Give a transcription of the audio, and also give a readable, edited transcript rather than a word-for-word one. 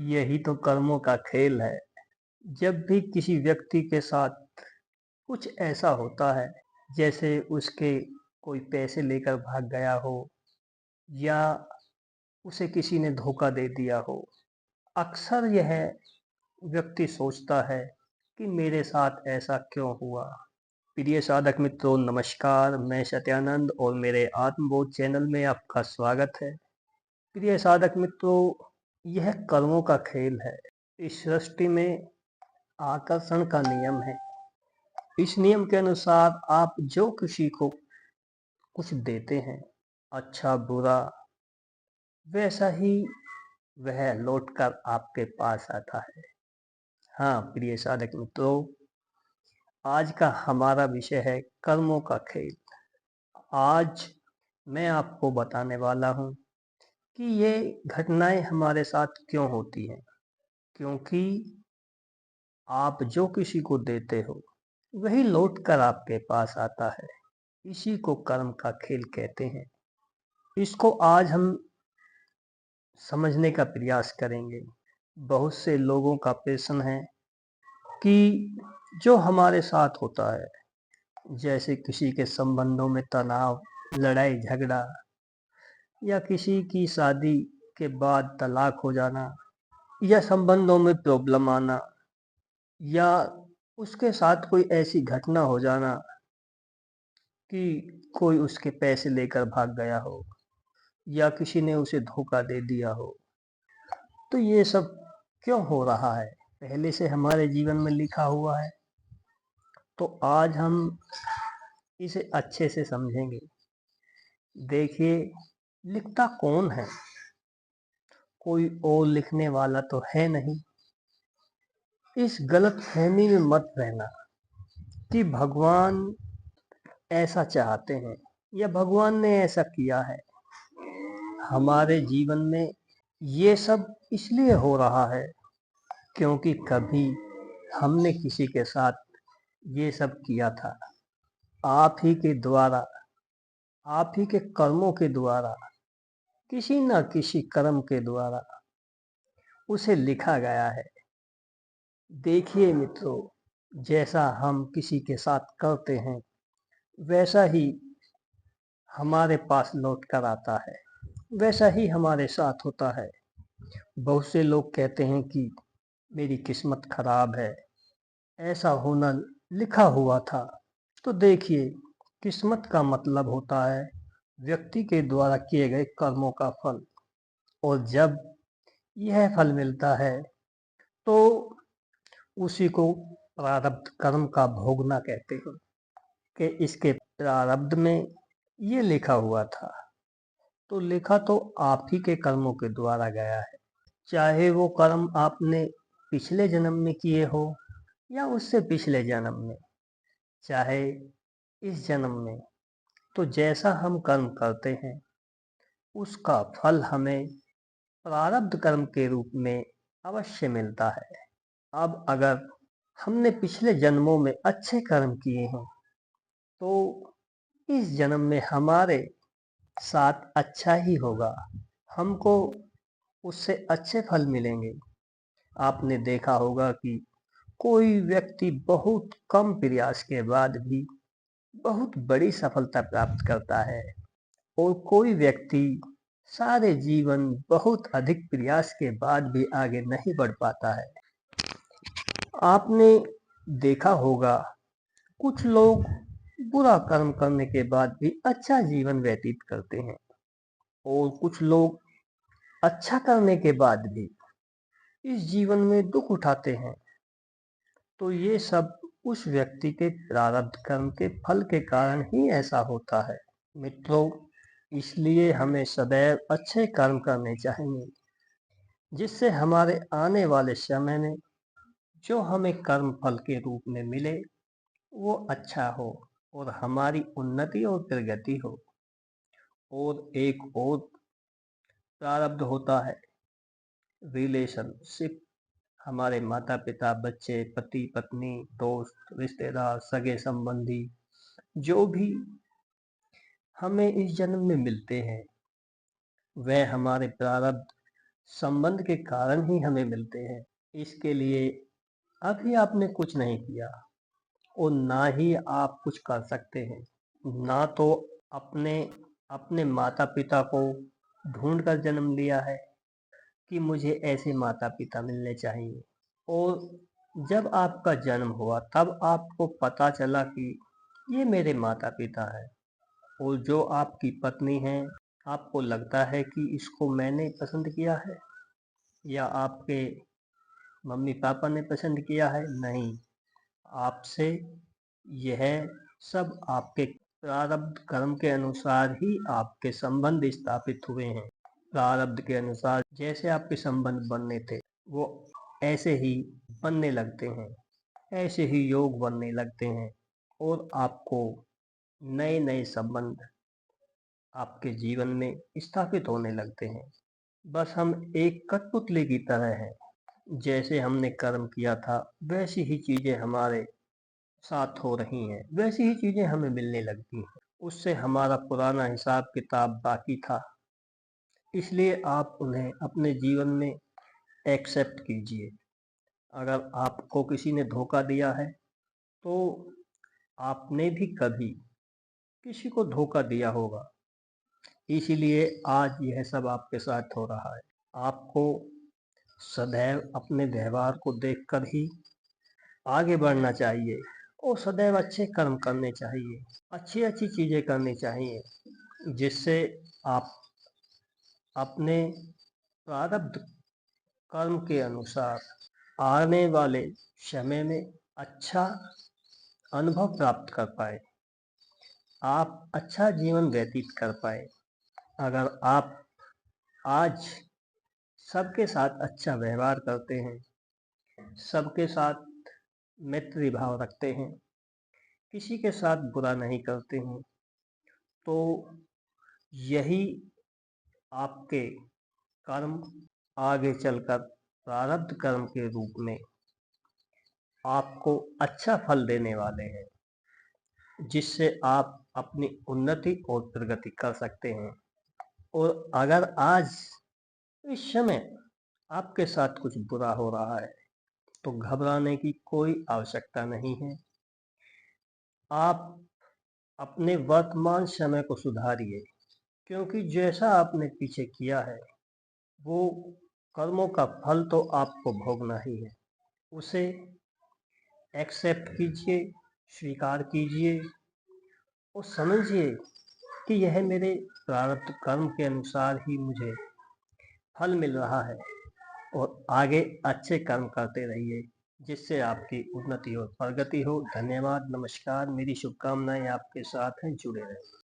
यही तो कर्मों का खेल है। जब भी किसी व्यक्ति के साथ कुछ ऐसा होता है, जैसे उसके कोई पैसे लेकर भाग गया हो या उसे किसी ने धोखा दे दिया हो, अक्सर यह व्यक्ति सोचता है कि मेरे साथ ऐसा क्यों हुआ। प्रिय साधक मित्रों, नमस्कार। मैं सत्यानंद और मेरे आत्मबोध चैनल में आपका स्वागत है। प्रिय साधक मित्रों, यह कर्मों का खेल है। इस सृष्टि में आकर्षण का नियम है। इस नियम के अनुसार आप जो किसी को कुछ देते हैं, अच्छा बुरा, वैसा ही वह लौटकर आपके पास आता है। हाँ प्रिय साधक मित्रों, आज का हमारा विषय है कर्मों का खेल। आज मैं आपको बताने वाला हूँ कि ये घटनाएं हमारे साथ क्यों होती हैं। क्योंकि आप जो किसी को देते हो, वही लौट कर आपके पास आता है। इसी को कर्म का खेल कहते हैं। इसको आज हम समझने का प्रयास करेंगे। बहुत से लोगों का प्रश्न है कि जो हमारे साथ होता है, जैसे किसी के संबंधों में तनाव, लड़ाई झगड़ा, या किसी की शादी के बाद तलाक हो जाना, या संबंधों में प्रॉब्लम आना, या उसके साथ कोई ऐसी घटना हो जाना कि कोई उसके पैसे लेकर भाग गया हो या किसी ने उसे धोखा दे दिया हो। तो ये सब क्यों हो रहा है, पहले से हमारे जीवन में लिखा हुआ है। तो आज हम इसे अच्छे से समझेंगे। देखिए, लिखता कौन है? कोई और लिखने वाला तो है नहीं। इस गलत फहमी में मत रहना कि भगवान ऐसा चाहते हैं या भगवान ने ऐसा किया है। हमारे जीवन में ये सब इसलिए हो रहा है क्योंकि कभी हमने किसी के साथ ये सब किया था। आप ही के द्वारा, आप ही के कर्मों के द्वारा, किसी न किसी कर्म के द्वारा उसे लिखा गया है। देखिए मित्रों, जैसा हम किसी के साथ करते हैं, वैसा ही हमारे पास लौट कर आता है, वैसा ही हमारे साथ होता है। बहुत से लोग कहते हैं कि मेरी किस्मत खराब है, ऐसा होना लिखा हुआ था। तो देखिए, किस्मत का मतलब होता है व्यक्ति के द्वारा किए गए कर्मों का फल। और जब यह फल मिलता है तो उसी को प्रारब्ध कर्म का भोगना कहते हैं कि इसके प्रारब्ध में ये लिखा हुआ था। तो लिखा तो आप ही के कर्मों के द्वारा गया है। चाहे वो कर्म आपने पिछले जन्म में किए हो या उससे पिछले जन्म में, चाहे इस जन्म में, तो जैसा हम कर्म करते हैं उसका फल हमें प्रारब्ध कर्म के रूप में अवश्य मिलता है। अब अगर हमने पिछले जन्मों में अच्छे कर्म किए हैं तो इस जन्म में हमारे साथ अच्छा ही होगा, हमको उससे अच्छे फल मिलेंगे। आपने देखा होगा कि कोई व्यक्ति बहुत कम प्रयास के बाद भी बहुत बड़ी सफलता प्राप्त करता है, और कोई व्यक्ति सारे जीवन बहुत अधिक प्रयास के बाद भी आगे नहीं बढ़ पाता है। आपने देखा होगा कुछ लोग बुरा कर्म करने के बाद भी अच्छा जीवन व्यतीत करते हैं, और कुछ लोग अच्छा करने के बाद भी इस जीवन में दुख उठाते हैं। तो ये सब उस व्यक्ति के प्रारब्ध कर्म के फल के कारण ही ऐसा होता है। मित्रों, इसलिए हमें सदैव अच्छे कर्म करने चाहिए, जिससे हमारे आने वाले समय में जो हमें कर्म फल के रूप में मिले वो अच्छा हो और हमारी उन्नति और प्रगति हो। और एक और प्रारब्ध होता है रिलेशनशिप। हमारे माता पिता, बच्चे, पति पत्नी, दोस्त, रिश्तेदार, सगे संबंधी, जो भी हमें इस जन्म में मिलते हैं, वह हमारे प्रारब्ध संबंध के कारण ही हमें मिलते हैं। इसके लिए अभी आपने कुछ नहीं किया और ना ही आप कुछ कर सकते हैं। ना तो अपने अपने माता पिता को ढूंढ कर जन्म लिया है कि मुझे ऐसे माता पिता मिलने चाहिए, और जब आपका जन्म हुआ तब आपको पता चला कि ये मेरे माता पिता हैं, और जो आपकी पत्नी है, आपको लगता है कि इसको मैंने पसंद किया है या आपके मम्मी पापा ने पसंद किया है। नहीं, आपसे यह सब आपके प्रारब्ध कर्म के अनुसार ही आपके संबंध स्थापित हुए हैं। प्रारब्ध के अनुसार जैसे आपके संबंध बनने थे वो ऐसे ही बनने लगते हैं, ऐसे ही योग बनने लगते हैं, और आपको नए नए संबंध आपके जीवन में स्थापित होने लगते हैं। बस हम एक कठपुतली की तरह हैं, जैसे हमने कर्म किया था वैसी ही चीजें हमारे साथ हो रही हैं, वैसी ही चीजें हमें मिलने लगती हैं। उससे हमारा पुराना हिसाब किताब बाकी था, इसलिए आप उन्हें अपने जीवन में एक्सेप्ट कीजिए। अगर आपको किसी ने धोखा दिया है तो आपने भी कभी किसी को धोखा दिया होगा, इसीलिए आज यह सब आपके साथ हो रहा है। आपको सदैव अपने व्यवहार को देखकर ही आगे बढ़ना चाहिए और सदैव अच्छे कर्म करने चाहिए, अच्छी अच्छी चीजें करनी चाहिए, जिससे आप अपने प्रारब्ध कर्म के अनुसार आने वाले समय में अच्छा अनुभव प्राप्त कर पाए, आप अच्छा जीवन व्यतीत कर पाए। अगर आप आज सबके साथ अच्छा व्यवहार करते हैं, सबके साथ मैत्री भाव रखते हैं, किसी के साथ बुरा नहीं करते हैं, तो यही आपके कर्म आगे चलकर प्रारब्ध कर्म के रूप में आपको अच्छा फल देने वाले हैं, जिससे आप अपनी उन्नति और प्रगति कर सकते हैं। और अगर आज इस समय आपके साथ कुछ बुरा हो रहा है तो घबराने की कोई आवश्यकता नहीं है। आप अपने वर्तमान समय को सुधारिए, क्योंकि जैसा आपने पीछे किया है वो कर्मों का फल तो आपको भोगना ही है। उसे एक्सेप्ट कीजिए, स्वीकार कीजिए और समझिए कि यह मेरे प्रारब्ध कर्म के अनुसार ही मुझे फल मिल रहा है, और आगे अच्छे कर्म करते रहिए, जिससे आपकी उन्नति और प्रगति हो। धन्यवाद, नमस्कार, मेरी शुभकामनाएं आपके साथ हैं, जुड़े रहें।